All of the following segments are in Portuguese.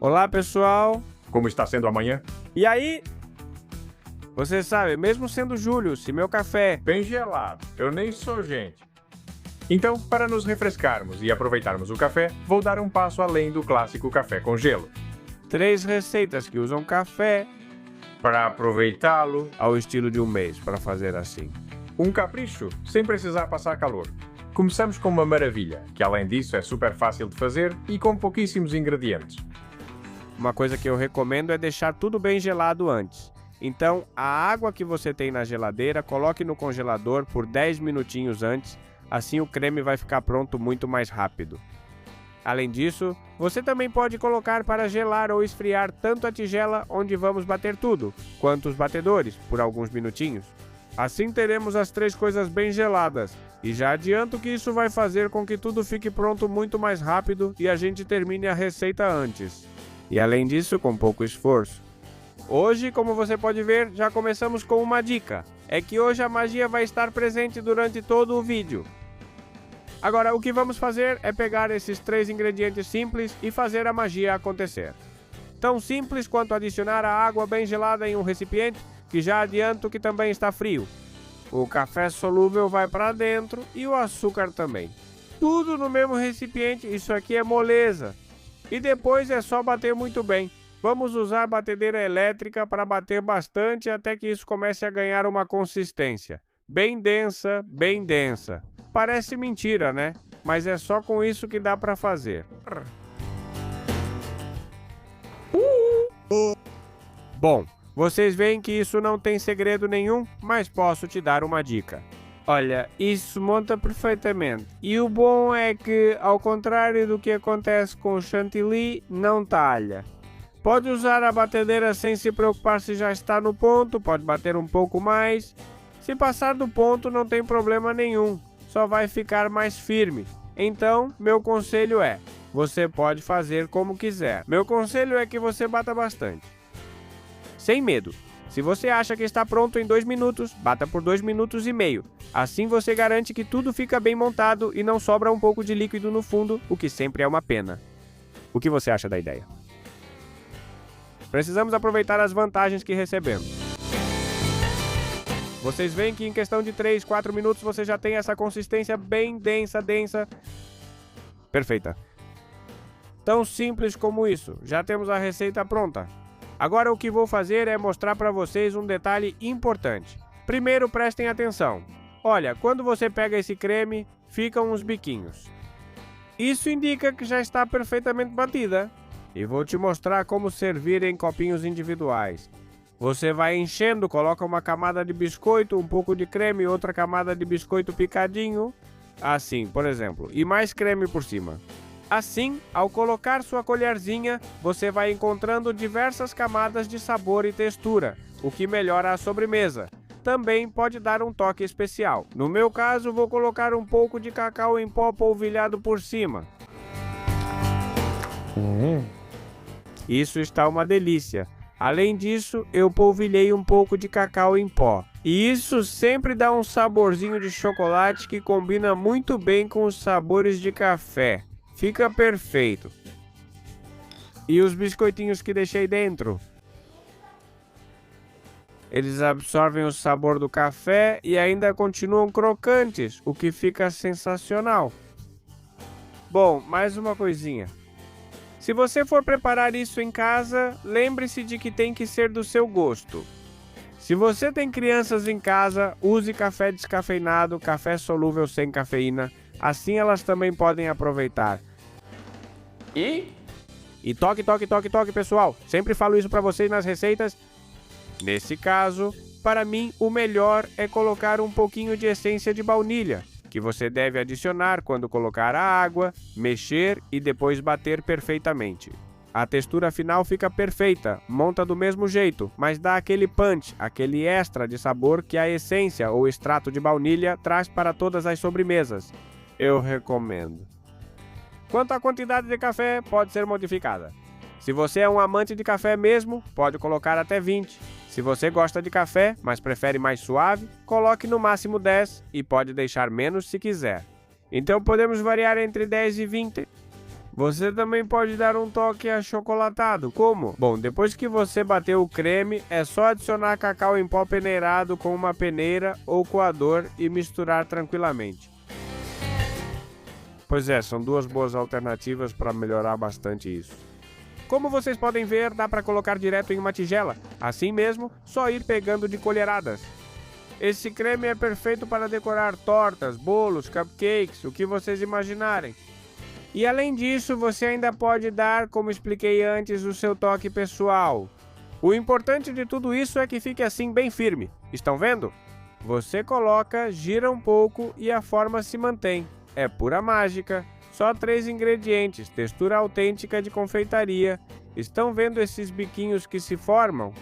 Olá, pessoal! Como está sendo amanhã? E aí? Você sabe, mesmo sendo julho, se meu café... Bem gelado. Eu nem sou gente. Então, para nos refrescarmos e aproveitarmos o café, vou dar um passo além do clássico café com gelo. 3 receitas que usam café Para aproveitá-lo, ao estilo de um mês, para fazer assim. um capricho, sem precisar passar calor. Começamos com uma maravilha, que além disso é super fácil de fazer e com pouquíssimos ingredientes. Uma coisa que eu recomendo é deixar tudo bem gelado antes. Então, a água que você tem na geladeira, coloque no congelador por 10 minutinhos antes, assim o creme vai ficar pronto muito mais rápido. Além disso, você também pode colocar para gelar ou esfriar tanto a tigela onde vamos bater tudo, quanto os batedores, por alguns minutinhos. Assim teremos as 3 coisas bem geladas, e já adianto que isso vai fazer com que tudo fique pronto muito mais rápido e a gente termine a receita antes. E além disso, com pouco esforço. Hoje, como você pode ver, já começamos com uma dica. É que hoje a magia vai estar presente durante todo o vídeo. Agora, o que vamos fazer é pegar esses 3 ingredientes simples e fazer a magia acontecer. Tão simples quanto adicionar a água bem gelada em um recipiente, que já adianto que também está frio. O café solúvel vai para dentro e o açúcar também. Tudo no mesmo recipiente, isso aqui é moleza. E depois é só bater muito bem. Vamos usar batedeira elétrica para bater bastante até que isso comece a ganhar uma consistência. Bem densa, bem densa. Parece mentira, né? Mas é só com isso que dá para fazer. Bom, vocês veem que isso não tem segredo nenhum, mas posso te dar uma dica. Olha, isso monta perfeitamente. E o bom é que, ao contrário do que acontece com o chantilly, não talha. Pode usar a batedeira sem se preocupar se já está no ponto, pode bater um pouco mais. Se passar do ponto, não tem problema nenhum, só vai ficar mais firme. Então, meu conselho é, você pode fazer como quiser. Meu conselho é que você bata bastante. Sem medo. Se você acha que está pronto em 2 minutos, bata por 2 minutos e meio. Assim você garante que tudo fica bem montado e não sobra um pouco de líquido no fundo, o que sempre é uma pena. O que você acha da ideia? Precisamos aproveitar as vantagens que recebemos. Vocês veem que em questão de 3, 4 minutos você já tem essa consistência bem densa. Perfeita. Tão simples como isso, já temos a receita pronta. Agora o que vou fazer é mostrar para vocês um detalhe importante. Primeiro prestem atenção. Olha, quando você pega esse creme, ficam uns biquinhos. Isso indica que já está perfeitamente batida. E vou te mostrar como servir em copinhos individuais. Você vai enchendo, coloca uma camada de biscoito, um pouco de creme, outra camada de biscoito picadinho. Assim, por exemplo, e mais creme por cima. Assim, ao colocar sua colherzinha, você vai encontrando diversas camadas de sabor e textura, o que melhora a sobremesa. Também pode dar um toque especial. No meu caso, vou colocar um pouco de cacau em pó polvilhado por cima. Isso está uma delícia. Além disso, eu polvilhei um pouco de cacau em pó. E isso sempre dá um saborzinho de chocolate que combina muito bem com os sabores de café. Fica perfeito. E os biscoitinhos que deixei dentro? Eles absorvem o sabor do café e ainda continuam crocantes, o que fica sensacional. Bom, mais uma coisinha. Se você for preparar isso em casa, lembre-se de que tem que ser do seu gosto. Se você tem crianças em casa, use café descafeinado, café solúvel sem cafeína, assim elas também podem aproveitar. E toque, pessoal. Sempre falo isso para vocês nas receitas. Nesse caso, para mim, o melhor é colocar um pouquinho de essência de baunilha, que você deve adicionar quando colocar a água, mexer e depois bater perfeitamente. A textura final fica perfeita, monta do mesmo jeito, mas dá aquele punch, aquele extra de sabor que a essência ou extrato de baunilha traz para todas as sobremesas. Eu recomendo. Quanto à quantidade de café, pode ser modificada. Se você é um amante de café mesmo, pode colocar até 20. Se você gosta de café, mas prefere mais suave, coloque no máximo 10 e pode deixar menos se quiser. Então podemos variar entre 10 e 20. Você também pode dar um toque achocolatado. Como? Bom, depois que você bateu o creme, é só adicionar cacau em pó peneirado com uma peneira ou coador e misturar tranquilamente. Pois é, são duas boas alternativas para melhorar bastante isso. Como vocês podem ver, dá para colocar direto em uma tigela. Assim mesmo, só ir pegando de colheradas. Esse creme é perfeito para decorar tortas, bolos, cupcakes, o que vocês imaginarem. E além disso, você ainda pode dar, como expliquei antes, o seu toque pessoal. O importante de tudo isso é que fique assim bem firme. Estão vendo? Você coloca, gira um pouco e a forma se mantém. É pura mágica. Só 3 ingredientes, textura autêntica de confeitaria. Estão vendo esses biquinhos que se formam?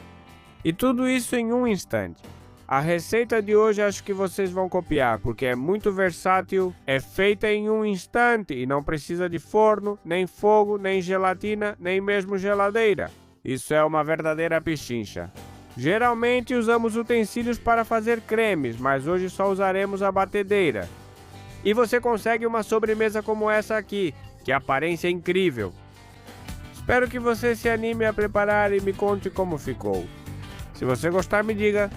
E tudo isso em um instante. A receita de hoje acho que vocês vão copiar, porque é muito versátil, é feita em um instante e não precisa de forno, nem fogo, nem gelatina, nem mesmo geladeira. Isso é uma verdadeira pichincha. Geralmente usamos utensílios para fazer cremes, mas hoje só usaremos a batedeira. E você consegue uma sobremesa como essa aqui, que a aparência é incrível. Espero que você se anime a preparar e me conte como ficou. Se você gostar, me diga.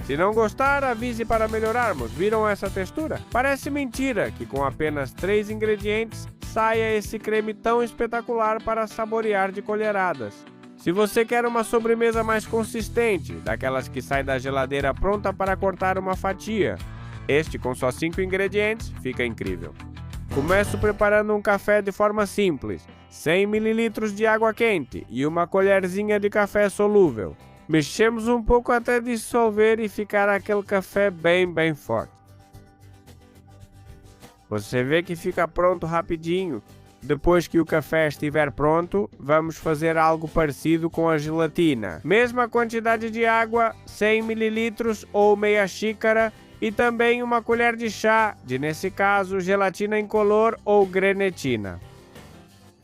Se não gostar, avise para melhorarmos. Viram essa textura? Parece mentira que com apenas 3 ingredientes saia esse creme tão espetacular para saborear de colheradas. Se você quer uma sobremesa mais consistente, daquelas que sai da geladeira pronta para cortar uma fatia, este com só 5 ingredientes fica incrível. Começo preparando um café de forma simples, 100 ml de água quente e uma colherzinha de café solúvel. Mexemos um pouco até dissolver e ficar aquele café bem forte. Você vê que fica pronto rapidinho. Depois que o café estiver pronto, vamos fazer algo parecido com a gelatina. Mesma quantidade de água, 100 ml ou meia xícara, e também uma colher de chá, nesse caso, gelatina incolor ou grenetina.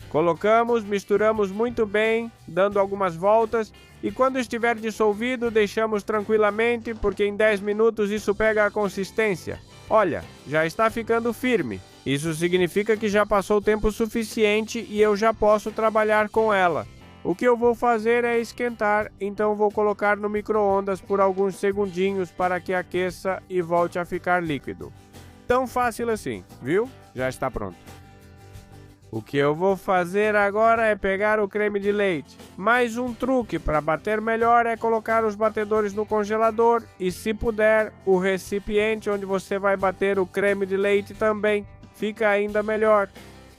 Colocamos, misturamos muito bem, dando algumas voltas, e quando estiver dissolvido, deixamos tranquilamente, porque em 10 minutos isso pega a consistência. Olha, já está ficando firme. Isso significa que já passou tempo suficiente e eu já posso trabalhar com ela. O que eu vou fazer é esquentar, então vou colocar no micro-ondas por alguns segundinhos para que aqueça e volte a ficar líquido. Tão fácil assim, viu? Já está pronto. O que eu vou fazer agora é pegar o creme de leite. Mais um truque para bater melhor é colocar os batedores no congelador e, se puder, o recipiente onde você vai bater o creme de leite também. Fica ainda melhor.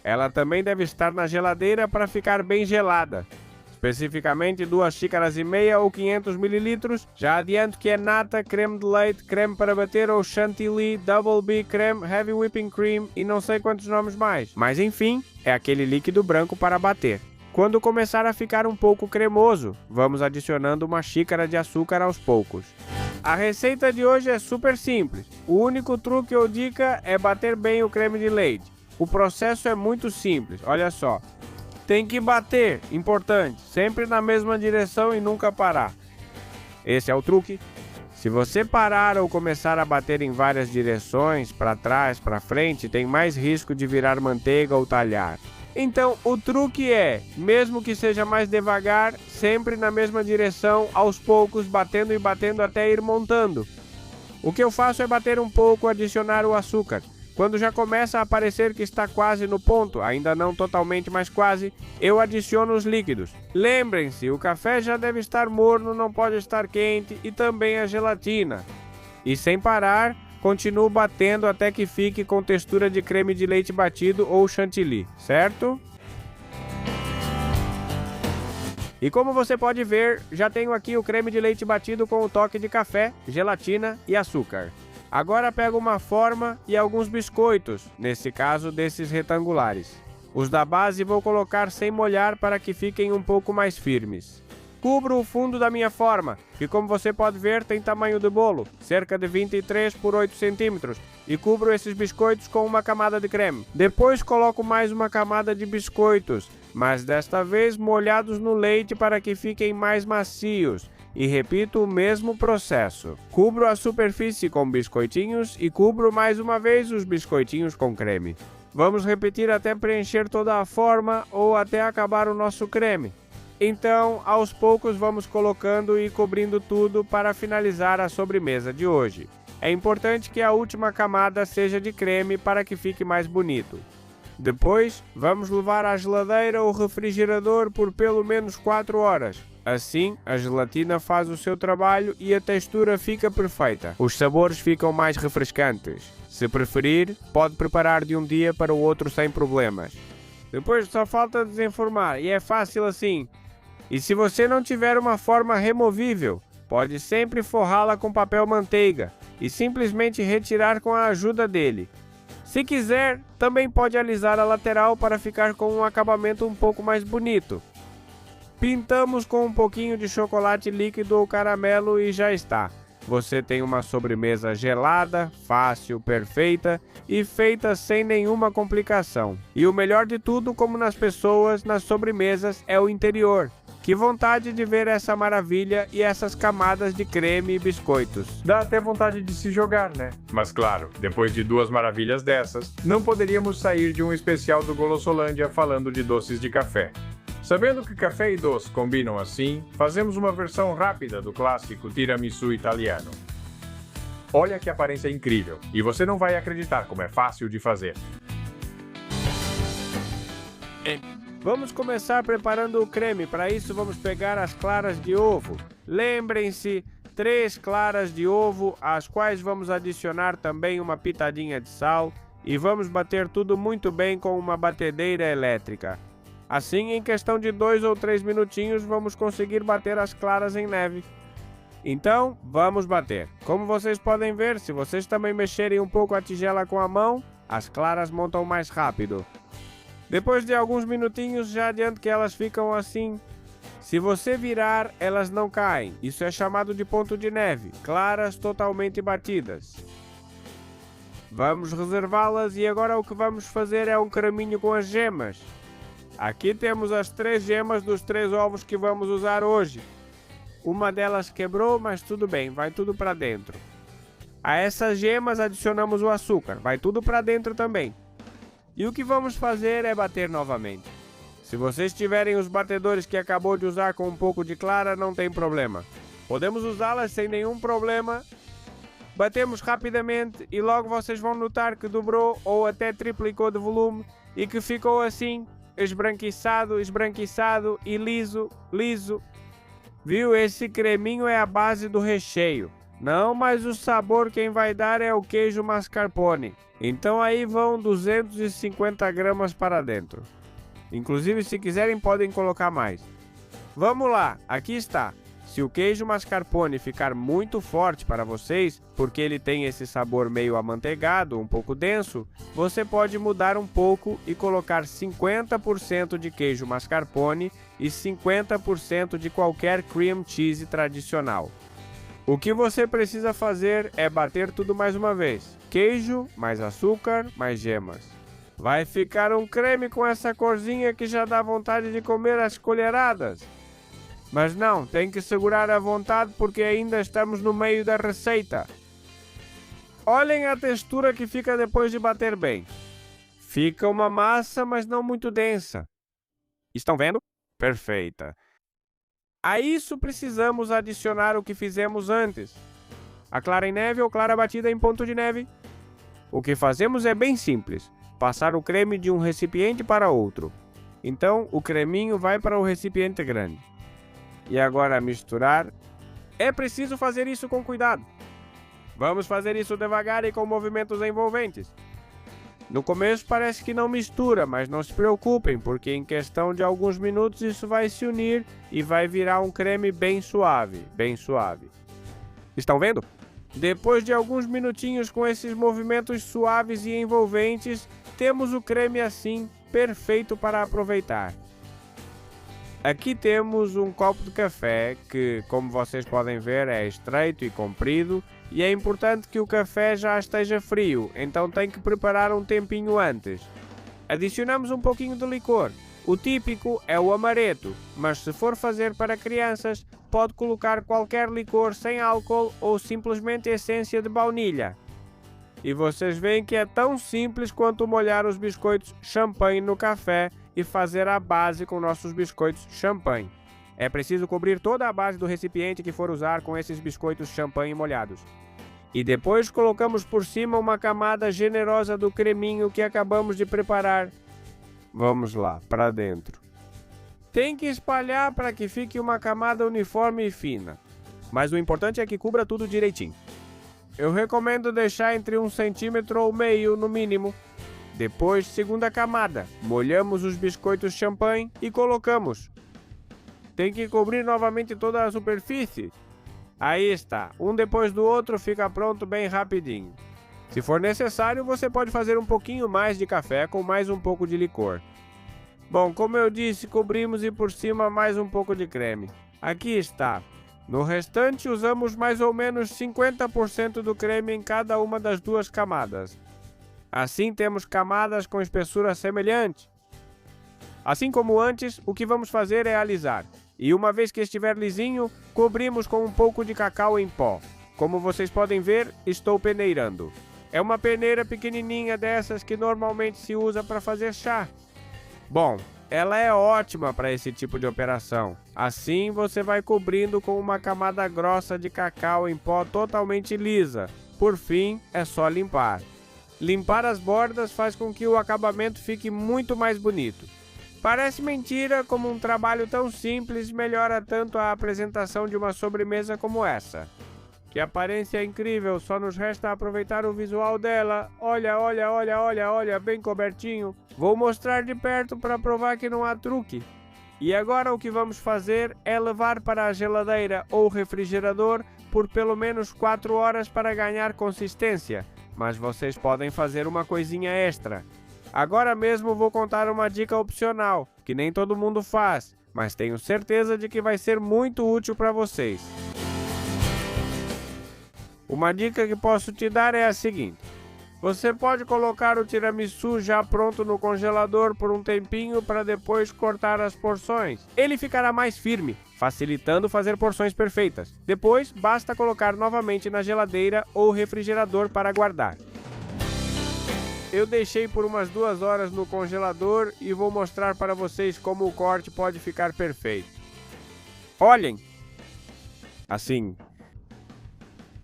Ela também deve estar na geladeira para ficar bem gelada. Especificamente 2 xícaras e meia ou 500 ml. Já adianto que é nata, creme de leite, creme para bater ou chantilly, double B creme, heavy whipping cream e não sei quantos nomes mais. Mas enfim, é aquele líquido branco para bater. Quando começar a ficar um pouco cremoso, vamos adicionando 1 xícara de açúcar aos poucos. A receita de hoje é super simples. O único truque ou dica é bater bem o creme de leite. O processo é muito simples, olha só. Tem que bater, importante, sempre na mesma direção e nunca parar. Esse é o truque. Se você parar ou começar a bater em várias direções, para trás, para frente, tem mais risco de virar manteiga ou talhar. Então, o truque é, mesmo que seja mais devagar, sempre na mesma direção, aos poucos, batendo e batendo até ir montando. O que eu faço é bater um pouco, adicionar o açúcar. Quando já começa a parecer que está quase no ponto, ainda não totalmente, mas quase, eu adiciono os líquidos. Lembrem-se, o café já deve estar morno, não pode estar quente, e também a gelatina. E sem parar, continuo batendo até que fique com textura de creme de leite batido ou chantilly, certo? E como você pode ver, já tenho aqui o creme de leite batido com o toque de café, gelatina e açúcar. Agora pego uma forma e alguns biscoitos, nesse caso desses retangulares. Os da base vou colocar sem molhar para que fiquem um pouco mais firmes. Cubro o fundo da minha forma, que como você pode ver tem tamanho de bolo, cerca de 23 por 8 centímetros, e cubro esses biscoitos com uma camada de creme. Depois coloco mais uma camada de biscoitos, mas desta vez molhados no leite para que fiquem mais macios. E repito o mesmo processo. Cubro a superfície com biscoitinhos e cubro mais uma vez os biscoitinhos com creme. Vamos repetir até preencher toda a forma ou até acabar o nosso creme. Então, aos poucos vamos colocando e cobrindo tudo para finalizar a sobremesa de hoje. É importante que a última camada seja de creme para que fique mais bonito. Depois, vamos levar à geladeira ou refrigerador por pelo menos 4 horas. Assim, a gelatina faz o seu trabalho e a textura fica perfeita. Os sabores ficam mais refrescantes. Se preferir, pode preparar de um dia para o outro sem problemas. Depois só falta desenformar e é fácil assim. E se você não tiver uma forma removível, pode sempre forrá-la com papel manteiga e simplesmente retirar com a ajuda dele. Se quiser, também pode alisar a lateral para ficar com um acabamento um pouco mais bonito. Pintamos com um pouquinho de chocolate líquido ou caramelo e já está. Você tem uma sobremesa gelada, fácil, perfeita e feita sem nenhuma complicação. E o melhor de tudo, como nas pessoas, nas sobremesas, é o interior. Que vontade de ver essa maravilha e essas camadas de creme e biscoitos. Dá até vontade de se jogar, né? Mas claro, depois de 2 maravilhas dessas, não poderíamos sair de um especial do Golossolândia falando de doces de café. Sabendo que café e doce combinam assim, fazemos uma versão rápida do clássico tiramisu italiano. Olha que aparência incrível, e você não vai acreditar como é fácil de fazer. Vamos começar preparando o creme. Para isso vamos pegar as claras de ovo. Lembrem-se, 3 claras de ovo, às quais vamos adicionar também uma pitadinha de sal e vamos bater tudo muito bem com uma batedeira elétrica. Assim, em questão de 2 ou 3 minutinhos, vamos conseguir bater as claras em neve. Então, vamos bater. Como vocês podem ver, se vocês também mexerem um pouco a tigela com a mão, as claras montam mais rápido. Depois de alguns minutinhos, já adianto que elas ficam assim. Se você virar, elas não caem. Isso é chamado de ponto de neve. Claras totalmente batidas. Vamos reservá-las e agora o que vamos fazer é um creminho com as gemas. Aqui temos as 3 gemas dos 3 ovos que vamos usar hoje. Uma delas quebrou, mas tudo bem, vai tudo para dentro. A essas gemas adicionamos o açúcar, vai tudo para dentro também. E o que vamos fazer é bater novamente. Se vocês tiverem os batedores que acabou de usar com um pouco de clara, não tem problema. Podemos usá-las sem nenhum problema. Batemos rapidamente e logo vocês vão notar que dobrou ou até triplicou de volume e que ficou assim, esbranquiçado, esbranquiçado e liso, liso. Viu? Esse creminho é a base do recheio. Não, mas o sabor quem vai dar é o queijo mascarpone. Então aí vão 250 gramas para dentro. Inclusive, se quiserem, podem colocar mais. Vamos lá, aqui está. Se o queijo mascarpone ficar muito forte para vocês, porque ele tem esse sabor meio amanteigado, um pouco denso, você pode mudar um pouco e colocar 50% de queijo mascarpone e 50% de qualquer cream cheese tradicional. O que você precisa fazer é bater tudo mais uma vez. Queijo, mais açúcar, mais gemas. Vai ficar um creme com essa corzinha que já dá vontade de comer às colheradas. Mas não, tem que segurar a vontade porque ainda estamos no meio da receita. Olhem a textura que fica depois de bater bem. Fica uma massa, mas não muito densa. Estão vendo? Perfeita. A isso precisamos adicionar o que fizemos antes. A clara em neve ou clara batida em ponto de neve. O que fazemos é bem simples. Passar o creme de um recipiente para outro. Então, o creminho vai para o recipiente grande. E agora misturar. É preciso fazer isso com cuidado. Vamos fazer isso devagar e com movimentos envolventes. No começo parece que não mistura, mas não se preocupem, porque em questão de alguns minutos isso vai se unir e vai virar um creme bem suave, bem suave. Estão vendo? Depois de alguns minutinhos com esses movimentos suaves e envolventes, temos o creme assim, perfeito para aproveitar. Aqui temos um copo de café que, como vocês podem ver, é estreito e comprido e é importante que o café já esteja frio, então tem que preparar um tempinho antes. Adicionamos um pouquinho de licor. O típico é o amaretto, mas se for fazer para crianças, pode colocar qualquer licor sem álcool ou simplesmente essência de baunilha. E vocês veem que é tão simples quanto molhar os biscoitos champanhe no café e fazer a base com nossos biscoitos champanhe. É preciso cobrir toda a base do recipiente que for usar com esses biscoitos champanhe molhados. E depois colocamos por cima uma camada generosa do creminho que acabamos de preparar. Vamos lá, para dentro. Tem que espalhar para que fique uma camada uniforme e fina. Mas o importante é que cubra tudo direitinho. Eu recomendo deixar entre 1 centímetro ou meio no mínimo. Depois, segunda camada, molhamos os biscoitos champanhe e colocamos. Tem que cobrir novamente toda a superfície. Aí está, um depois do outro fica pronto bem rapidinho. Se for necessário, você pode fazer um pouquinho mais de café com mais um pouco de licor. Bom, como eu disse, cobrimos e por cima mais um pouco de creme. Aqui está. No restante, usamos mais ou menos 50% do creme em cada uma das duas camadas. Assim temos camadas com espessura semelhante. Assim como antes, o que vamos fazer é alisar. E uma vez que estiver lisinho, cobrimos com um pouco de cacau em pó. Como vocês podem ver, estou peneirando. É uma peneira pequenininha dessas que normalmente se usa para fazer chá. Bom, ela é ótima para esse tipo de operação. Assim você vai cobrindo com uma camada grossa de cacau em pó totalmente lisa. Por fim, é só limpar. Limpar as bordas faz com que o acabamento fique muito mais bonito. Parece mentira como um trabalho tão simples melhora tanto a apresentação de uma sobremesa como essa. Que aparência incrível, só nos resta aproveitar o visual dela. Olha, olha, olha, olha, olha, bem cobertinho. Vou mostrar de perto para provar que não há truque. E agora o que vamos fazer é levar para a geladeira ou refrigerador por pelo menos 4 horas para ganhar consistência. Mas vocês podem fazer uma coisinha extra. Agora mesmo vou contar uma dica opcional, que nem todo mundo faz, mas tenho certeza de que vai ser muito útil para vocês. Uma dica que posso te dar é a seguinte. Você pode colocar o tiramisu já pronto no congelador por um tempinho para depois cortar as porções. Ele ficará mais firme, facilitando fazer porções perfeitas. Depois, basta colocar novamente na geladeira ou refrigerador para guardar. Eu deixei por umas 2 horas no congelador e vou mostrar para vocês como o corte pode ficar perfeito. Olhem! Assim.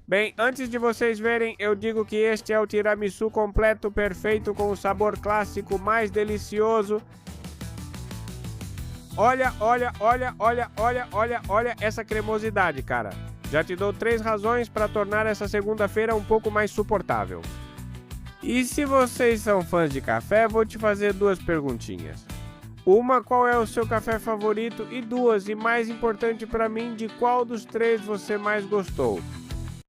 Bem, antes de vocês verem, eu digo que este é o tiramisu completo perfeito com o sabor clássico mais delicioso. Olha, olha, olha, olha, olha, olha, olha essa cremosidade, cara. Já te dou 3 razões para tornar essa segunda-feira um pouco mais suportável. E se vocês são fãs de café, vou te fazer 2 perguntinhas. Uma, qual é o seu café favorito? E 2, e mais importante para mim, de qual dos 3 você mais gostou?